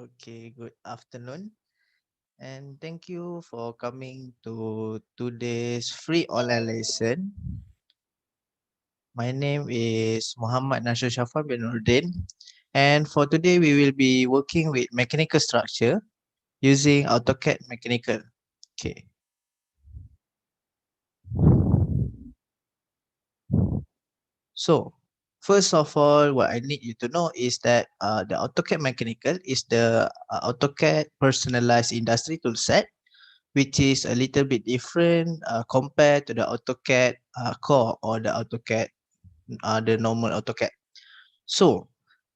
Okay, good afternoon, and thank you for coming to today's free online lesson. My name is Muhammad Nasir Shafar bin Nurdin, and for today we will be working with mechanical structure using AutoCAD Mechanical. Okay, so first of all, what I need you to know is that the AutoCAD Mechanical is the AutoCAD personalized industry toolset, which is a little bit different compared to the AutoCAD core or the AutoCAD, the normal AutoCAD. So,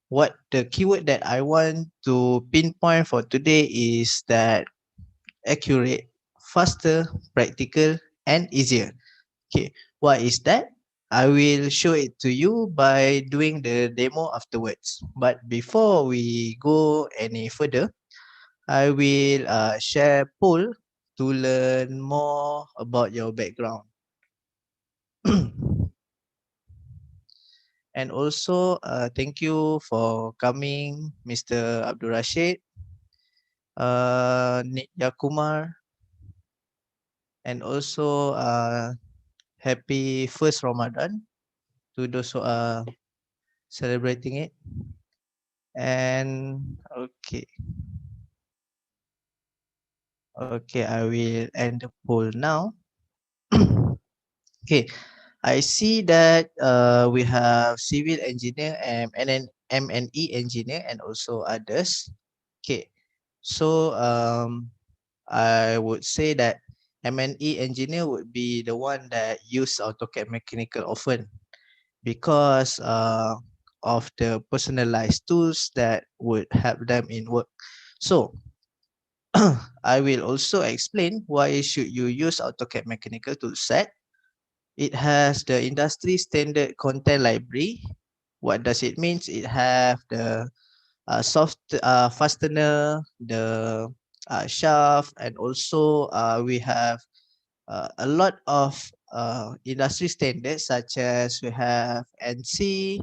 what the keyword that I want to pinpoint for today is that accurate, faster, practical, and easier. Okay, why is that? I will show it to you by doing the demo afterwards. But before we go any further, I will share poll to learn more about your background. And also, thank you for coming, Mr. Abdul Rashid, Nitya Kumar, and also happy first Ramadan to those who are celebrating it. And okay, I will end the poll now. Okay, I see that we have civil engineer and M&E engineer and also others. Okay, so I would say that M&E engineer would be the one that use AutoCAD Mechanical often because of the personalized tools that would help them in work. So I will also explain why should you use AutoCAD Mechanical toolset. It has the industry standard content library. What does it mean? It have the soft fastener, the shaft, and also we have a lot of industry standards such as we have NC,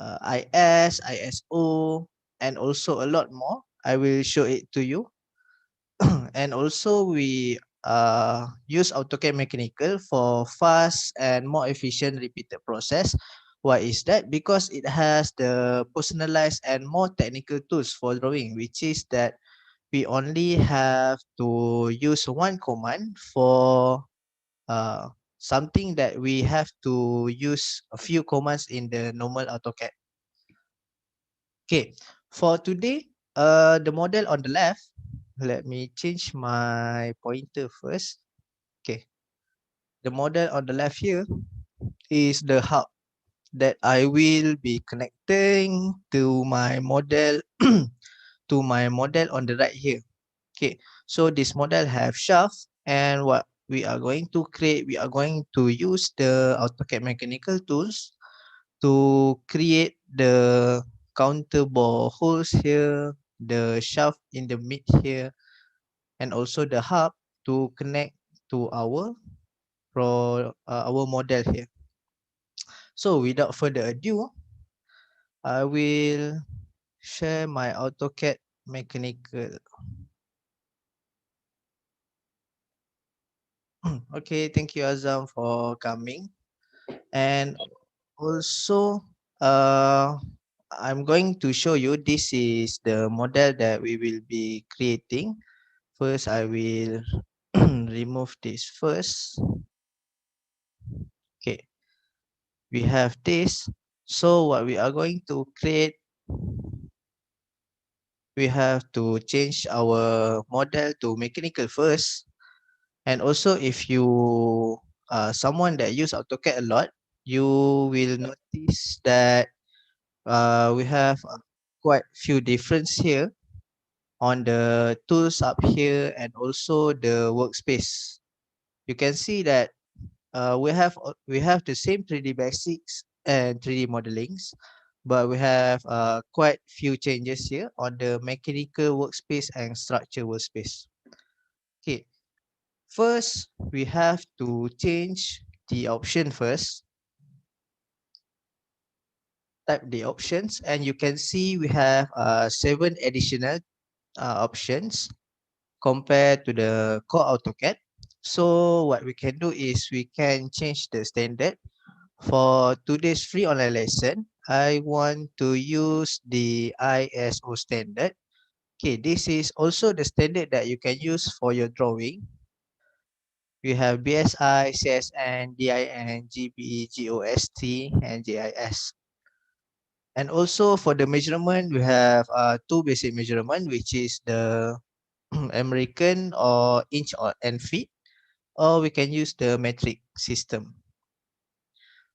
IS, ISO, and also a lot more. I will show it to you. And also we use AutoCAD Mechanical for fast and more efficient repeated process. Why is that? Because it has the personalized and more technical tools for drawing, which is that we only have to use one command for uh, something that we have to use a few commands in the normal AutoCAD. Okay, for today, the model on the left, let me change my pointer first. Okay, the model on the left here is the hub that I will be connecting to my model to my model on the right here. Okay, so this model have shaft, and what we are going to create, we are going to use the AutoCAD Mechanical tools to create the counter bore holes here, the shaft in the mid here, and also the hub to connect to our model here. So without further ado, I will share my AutoCAD Mechanical. Okay, thank you Azam for coming. And also, I'm going to show you this is the model that we will be creating. First, I will remove this first. Okay, we have this. So what we are going to create, we have to change our model to mechanical first. And also, if you someone that use AutoCAD a lot, you will notice that we have quite few difference here on the tools up here and also the workspace. You can see that we have the same 3D basics and 3D modelings, but we have quite few changes here on the mechanical workspace and structure workspace. Okay, first we have to change the option first. type the options, and you can see we have 7 additional options compared to the core AutoCAD. So what we can do is we can change the standard. For today's free online lesson, I want to use the ISO standard. Okay, this is also the standard that you can use for your drawing. We have BSI, CSN, DIN, GB, GOST, and GIS. And also for the measurement, we have two basic measurement, which is the American or inch or and feet, or we can use the metric system.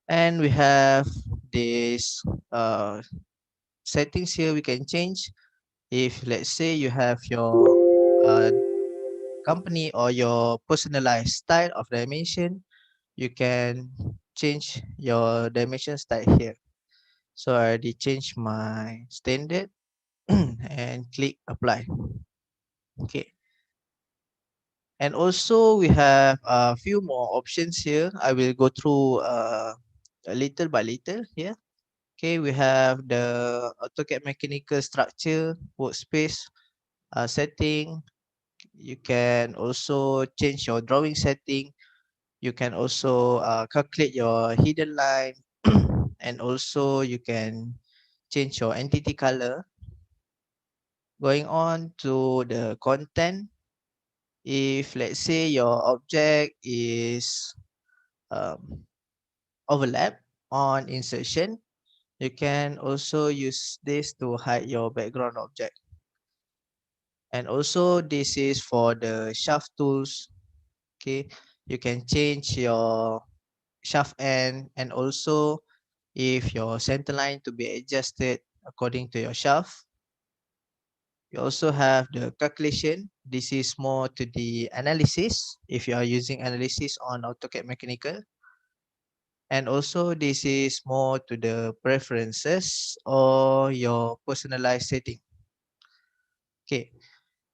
And we have this settings here we can change. If let's say you have your uh, company or your personalized style of dimension, you can change your dimension style here. So I already changed my standard and click apply. Okay. And also we have a few more options here. I will go through a little by little here. Okay, we have the AutoCAD Mechanical structure, workspace setting. You can also change your drawing setting. You can also calculate your hidden line, and also you can change your entity color. Going on to the content, if let's say your object is um, overlap on insertion, you can also use this to hide your background object. And also this is for the shaft tools. Okay, you can change your shaft end, and also if your center line to be adjusted according to your shaft. You also have the calculation. This is more to the analysis if you are using analysis on AutoCAD Mechanical. And also this is more to the preferences or your personalized setting. Okay,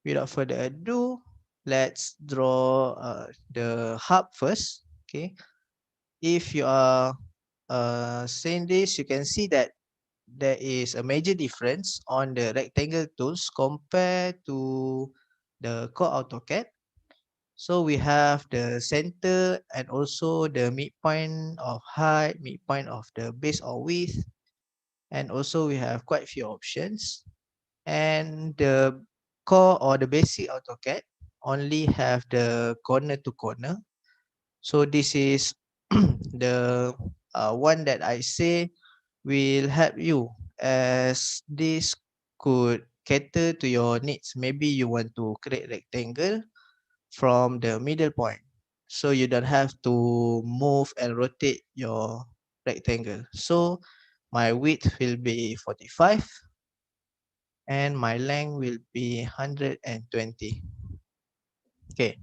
without further ado, let's draw the hub first. Okay, if you are saying this, you can see that there is a major difference on the rectangle tools compared to the core AutoCAD. So we have the center and also the midpoint of height, midpoint of the base or width, and also we have quite a few options. And the core or the basic AutoCAD only have the corner to corner. So this is the one that I say will help you, as this could cater to your needs. Maybe you want to create rectangle from the middle point, so you don't have to move and rotate your rectangle. So my width will be 45 and my length will be 120. Okay,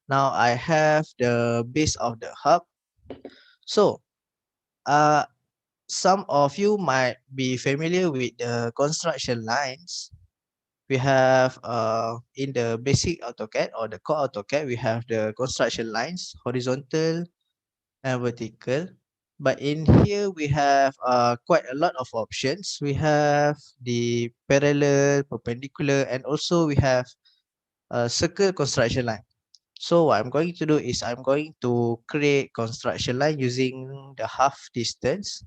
now I have the base of the hub. So uh some of you might be familiar with the construction lines. We have in the basic AutoCAD or the core AutoCAD, we have the construction lines, horizontal and vertical. But in here we have quite a lot of options. We have the parallel, perpendicular, and also we have a circle construction line. So what I'm going to do is I'm going to create construction line using the half distance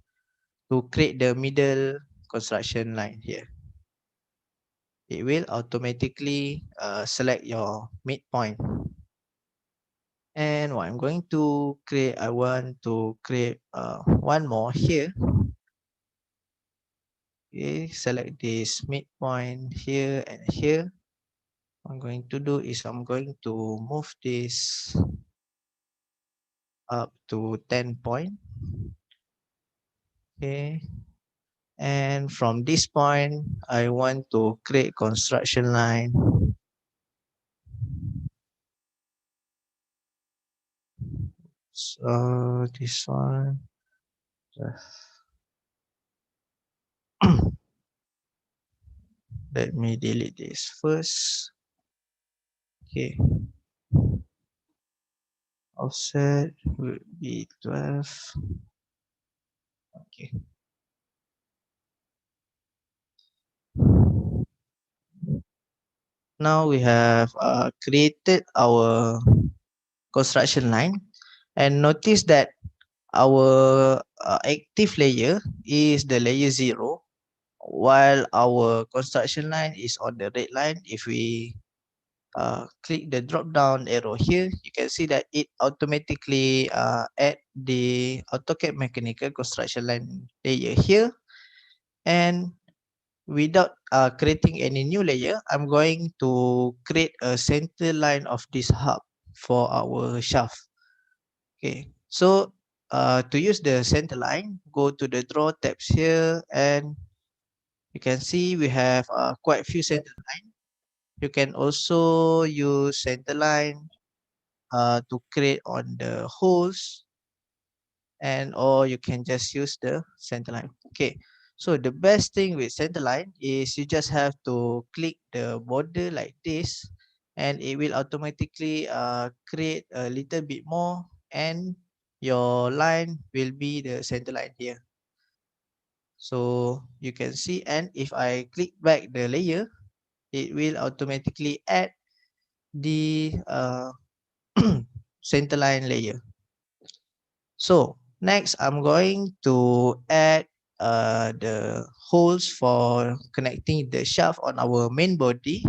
to create the middle construction line here. It will automatically select your midpoint. And what I'm going to create, I want to create one more here. Okay, select this midpoint here and here. What I'm going to do is I'm going to move this up to 10 point. Okay. And from this point, I want to create construction line. So this one. Let me delete this first. Okay. Offset will be 12. Okay. Now we have created our construction line, and notice that our active layer is the layer 0, while our construction line is on the red line. If we click the drop down arrow here, you can see that it automatically add the AutoCAD Mechanical construction line layer here. And without creating any new layer, I'm going to create a center line of this hub for our shaft. Okay, so to use the center line, go to the draw tabs here, and you can see we have quite a few center line. You can also use center line to create on the holes, and or you can just use the center line. Okay, so the best thing with center line is you just have to click the border like this, and it will automatically create a little bit more, and your line will be the center line here. So you can see, and if I click back the layer, it will automatically add the center line layer. So next, I'm going to add the holes for connecting the shaft on our main body.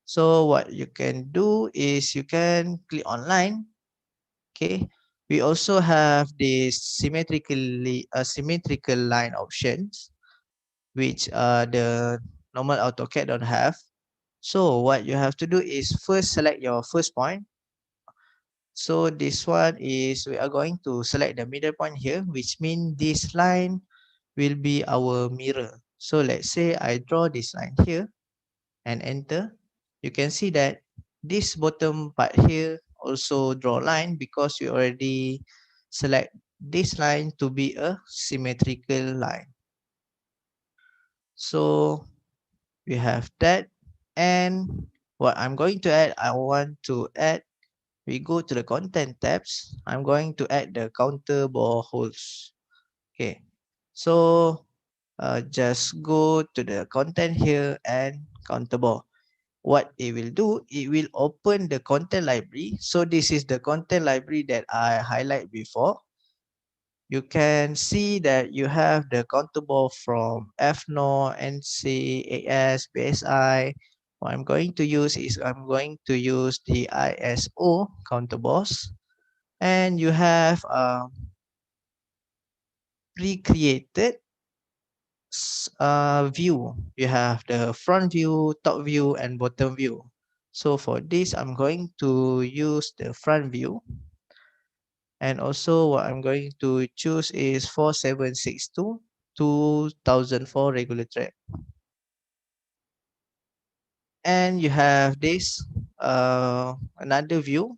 So what you can do is you can click online. Okay, we also have this symmetrical line options, which the normal AutoCAD don't have. So what you have to do is first select your first point. So this one is we are going to select the middle point here, which means this line will be our mirror. So let's say I draw this line here and enter. You can see that this bottom part here also draw line because we already select this line to be a symmetrical line. So we have that. And what I'm going to add, I want to add, we go to the content tabs. I'm going to add the counter bore holes. Okay, so just go to the content here and counter bore. What it will do, it will open the content library. So this is the content library that I highlight before. You can see that you have the counter bore from FNO, NC, AS, BSI. What I'm going to use is I'm going to use the ISO counter bores. And you have pre-created view. You have the front view, top view, and bottom view. So for this, I'm going to use the front view. And also what I'm going to choose is 4762 2004 regular track. And you have this another view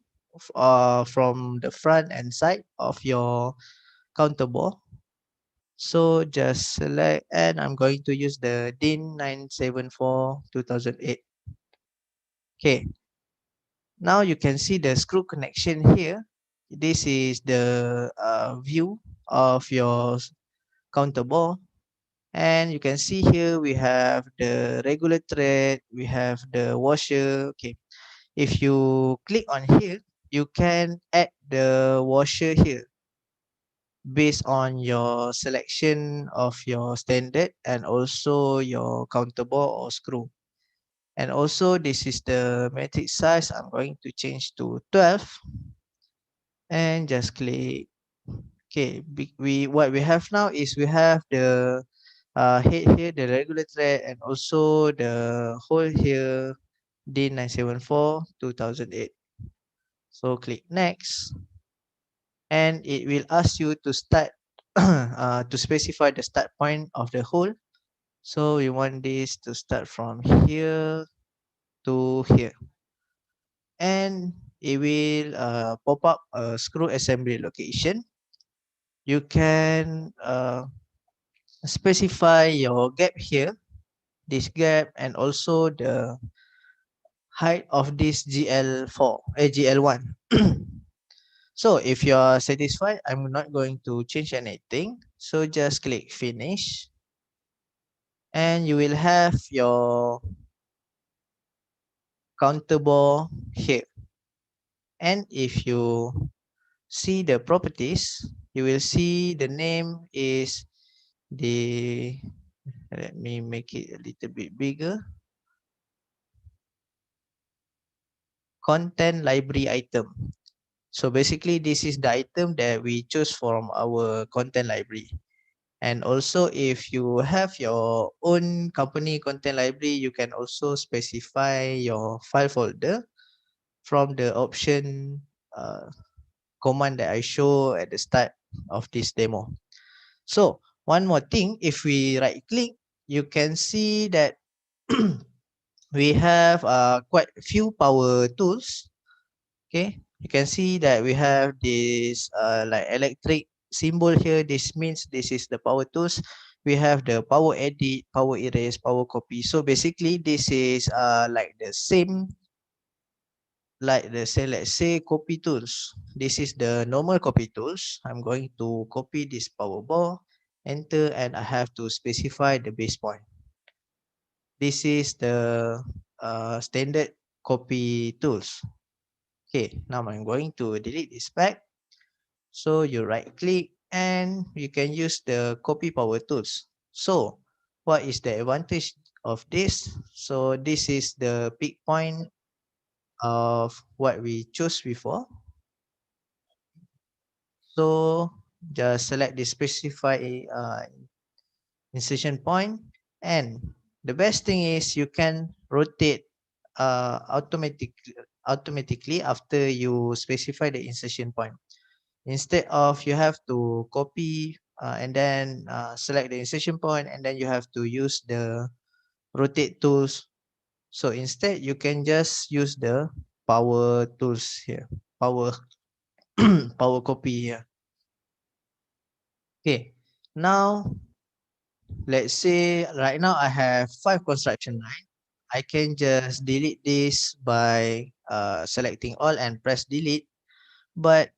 from the front and side of your counter bore. So just select, and I'm going to use the DIN 974 2008. Okay, now you can see the screw connection here. This is the view of your counter bore. And you can see here we have the regular thread, we have the washer. Okay, if you click on here, you can add the washer here based on your selection of your standard and also your counter bore or screw. And also this is the matrix size. I'm going to change to 12 and just click. Okay, we what we have now is we have the head here, the regular thread, and also the hole here, D974 2008. So click next, and it will ask you to start to specify the start point of the hole. So we want this to start from here to here, and it will pop up a screw assembly location. You can specify your gap here, this gap, and also the height of this GL4, GL1. So if you are satisfied, I'm not going to change anything. So just click finish, and you will have your counter bore here. And if you see the properties, you will see the name is the, let me make it a little bit bigger, content library item. So basically this is the item that we choose from our content library. And also if you have your own company content library, you can also specify your file folder from the option command that I show at the start of this demo. So one more thing, if we right click, you can see that we have quite a few power tools. Okay, you can see that we have this like electric symbol here. This means this is the power tools. We have the power edit, power erase, power copy. So basically this is like the same, like the say, let's say copy tools. This is the normal copy tools. I'm going to copy this power bar, enter, and I have to specify the base point. This is the standard copy tools. Okay, now I'm going to delete this back. So you right click and you can use the copy power tools. So what is the advantage of this? So this is the peak point of what we chose before. So just select the specify insertion point, and the best thing is you can rotate automatically after you specify the insertion point. Instead of you have to copy and then select the insertion point and then you have to use the rotate tools. So instead you can just use the power tools here, power power copy here. Okay, now let's say right now I have 5 construction line. I can just delete this by selecting all and press delete. But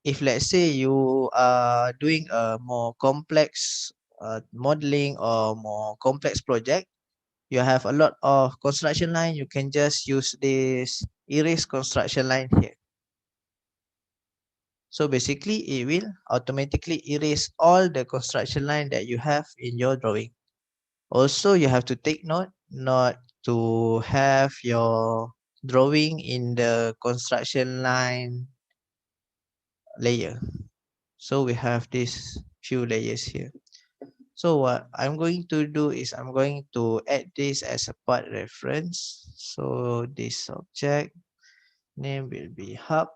if let's say you are doing a more complex modeling or more complex project, you have a lot of construction line, you can just use this erase construction line here. So basically it will automatically erase all the construction line that you have in your drawing. Also you have to take note not to have your drawing in the construction line layer. So we have these few layers here. So what I'm going to do is I'm going to add this as a part reference. So this object name will be hub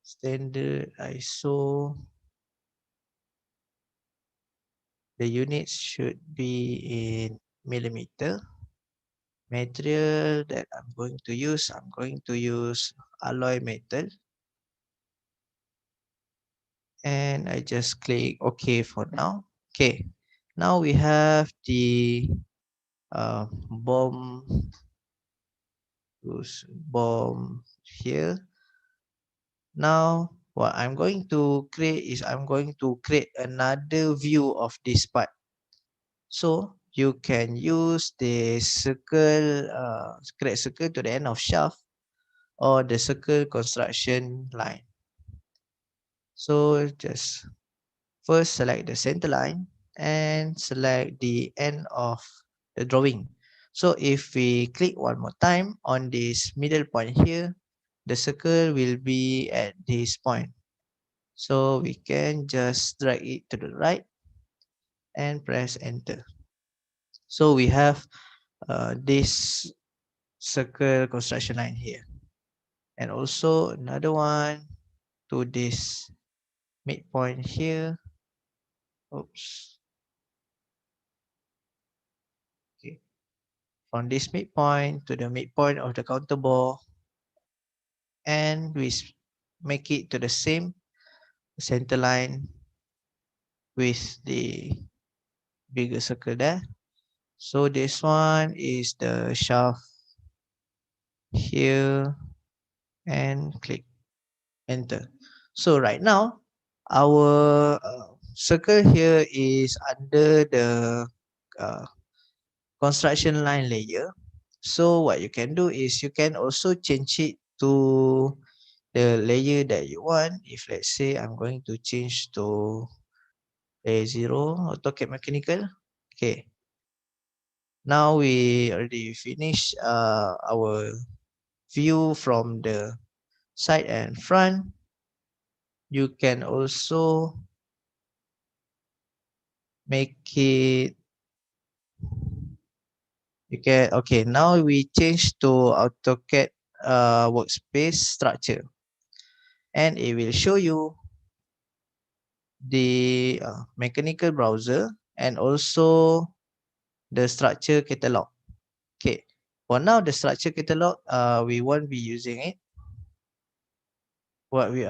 standard ISO. The units should be in millimeter. Material that I'm going to use alloy metal. And I just click OK for now. Okay, now we have the bomb here. Now what I'm going to create is I'm going to create another view of this part. So you can use the circle, create circle to the end of shaft or the circle construction line. So just first select the center line and select the end of the drawing. So if we click one more time on this middle point here, the circle will be at this point. So we can just drag it to the right and press enter. So we have this circle construction line here. And also another one to this midpoint here. Oops. Okay. From this midpoint to the midpoint of the counter bore, and we make it to the same center line with the bigger circle there. So this one is the shaft here and click enter. So right now our circle here is under the construction line layer. So what you can do is you can also change it to the layer that you want. If let's say I'm going to change to layer 0 AutoCAD Mechanical. Okay. Now we already finished our view from the side and front. You can also make it, you can, okay, now we change to AutoCAD workspace structure, and it will show you the mechanical browser and also the structure catalog. Okay, for now the structure catalog we won't be using it. What we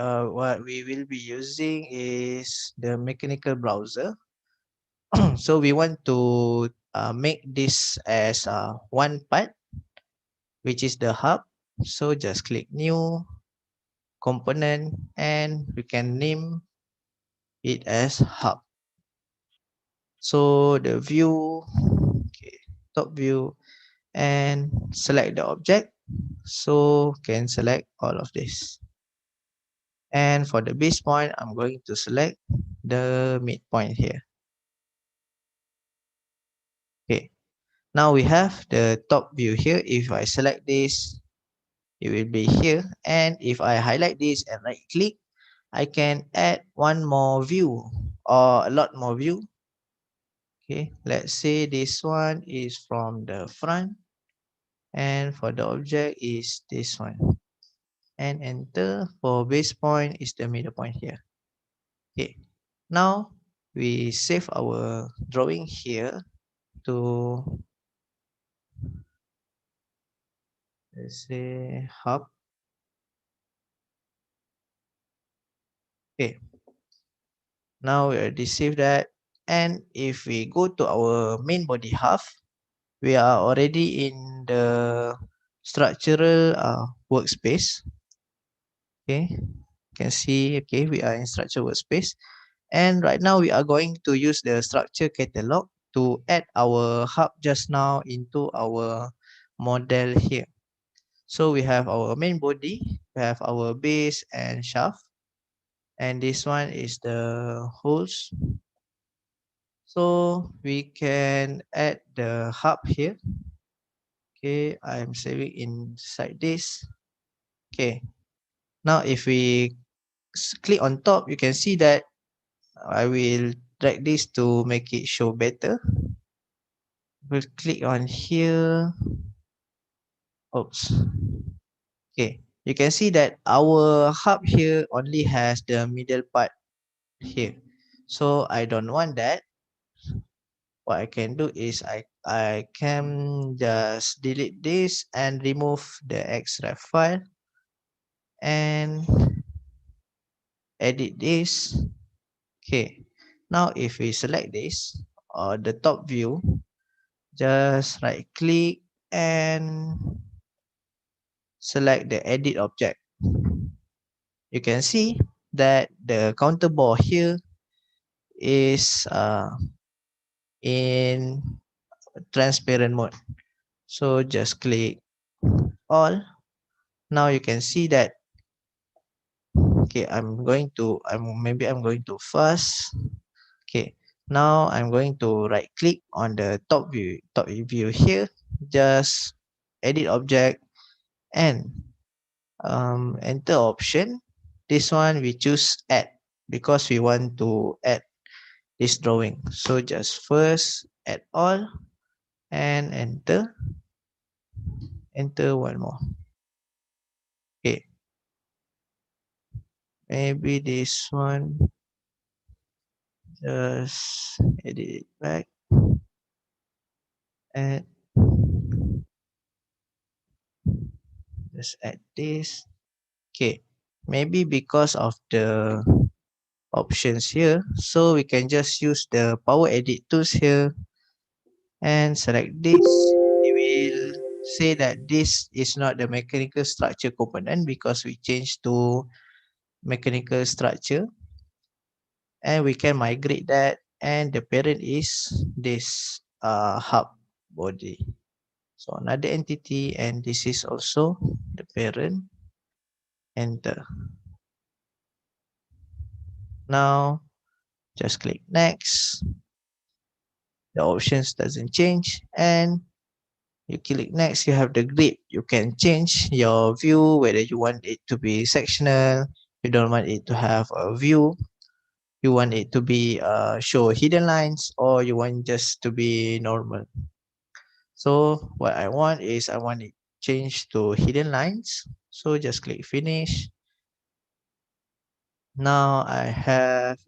will be using is the mechanical browser. So we want to make this as one part, which is the hub. So just click new component and we can name it as hub. So the view, okay, top view, and select the object. So can select all of this. And for the base point, I'm going to select the midpoint here. Okay, now we have the top view here. If I select this, it will be here. And if I highlight this and right click, I can add one more view or a lot more view. Okay, let's say this one is from the front, and for the object is this one. And enter. For base point is the middle point here. Okay, now we save our drawing here to, let's say, hub. Okay, now we already saved that. And if we go to our main body half, we are already in the structural workspace. Okay, you can see, okay, we are in structural workspace. And right now we are going to use the structure catalog to add our hub just now into our model here. So we have our main body, we have our base and shaft, and this one is the holes. So we can add the hub here. Okay, I'm saving inside this. Okay, now if we click on top, you can see that I will drag this to make it show better. We'll click on here. Oops. Okay, you can see that our hub here only has the middle part here. So I don't want that. What I can do is I can just delete this and remove the xref file and edit this. Okay, now if we select this or the top view, just right click and select the edit object. You can see that the counter bore here is in transparent mode. So just click all. Now you can see that, okay, maybe I'm going to fast. Okay, now I'm going to right click on the top view here, just edit object and enter option. This one we choose add because we want to add this drawing. So just first add all and enter one more. Okay, maybe this one, just edit it back and just add this. Okay, maybe because of the options here, so we can just use the power edit tools here and select this. It will say that this is not the mechanical structure component because we changed to mechanical structure, and we can migrate that, and the parent is this hub body. So another entity, and this is also the parent. Enter. Now just click next. The options doesn't change, and you click next, you have the grid. You can change your view, whether you want it to be sectional, you don't want it to have a view, you want it to be show hidden lines, or you want just to be normal. So what I want is I want it changed to hidden lines. So just click finish. Now I have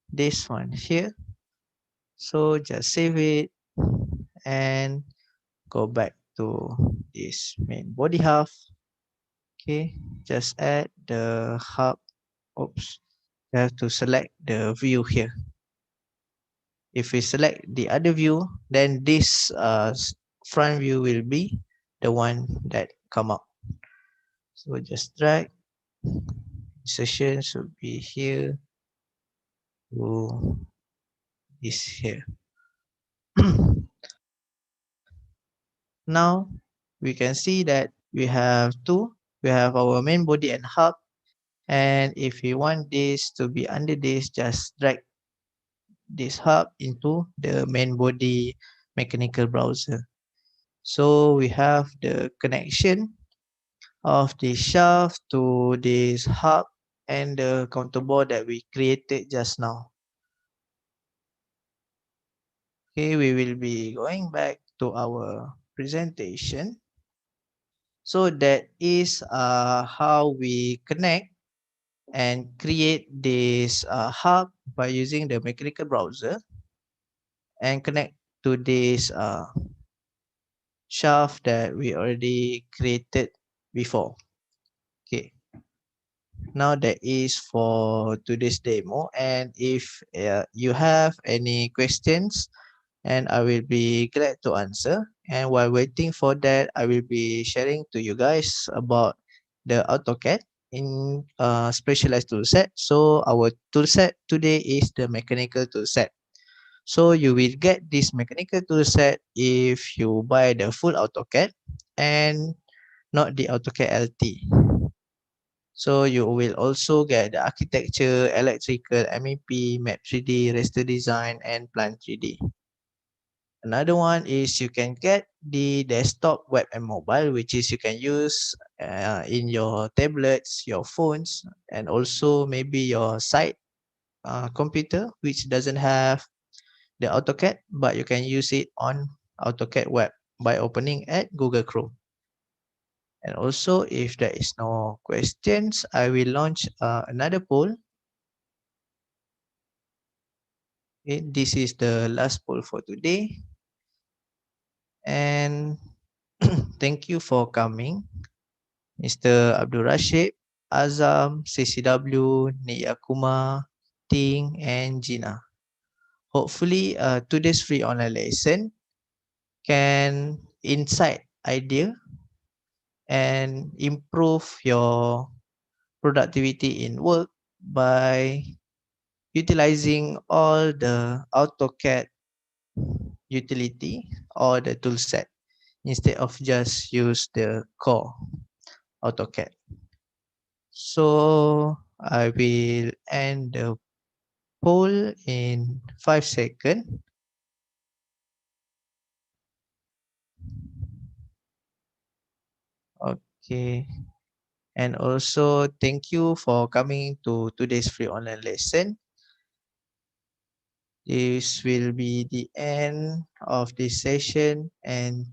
this one here. So just save it and go back to this main body half. Okay, just add the hub. Oops, you have to select the view here. If we select the other view, then this front view will be the one that come up. So just drag. Session should be here to this here. Now we can see that we have two. We have our main body and hub. And if we want this to be under this, just drag this hub into the main body mechanical browser. So we have the connection of the shaft to this hub and the counterboard that we created just now. Okay, we will be going back to our presentation. So that is how we connect and create this hub by using the mechanical browser and connect to this shaft that we already created before. Okay, now that is for today's demo, and if you have any questions, and I will be glad to answer. And while waiting for that, I will be sharing to you guys about the AutoCAD in specialized toolset. So our toolset today is the mechanical toolset. So you will get this mechanical toolset if you buy the full AutoCAD and not the AutoCAD LT. So you will also get the architecture, electrical, MEP, Map 3D, raster design, and Plan 3D. Another one is you can get the desktop, web, and mobile, which is you can use in your tablets, your phones, and also maybe your site computer, which doesn't have the AutoCAD, but you can use it on AutoCAD web by opening at Google Chrome. And also, if there is no questions, I will launch another poll. Okay, this is the last poll for today. And thank you for coming, Mr. Abdul Rashid, Azam, CCW, Niyakuma, Ting, and Gina. Hopefully, today's free online lesson can insight idea and improve your productivity in work by utilizing all the AutoCAD utility or the toolset instead of just use the core AutoCAD. So I will end the poll in 5 seconds. Okay. And also thank you for coming to today's free online lesson. This will be the end of this session, and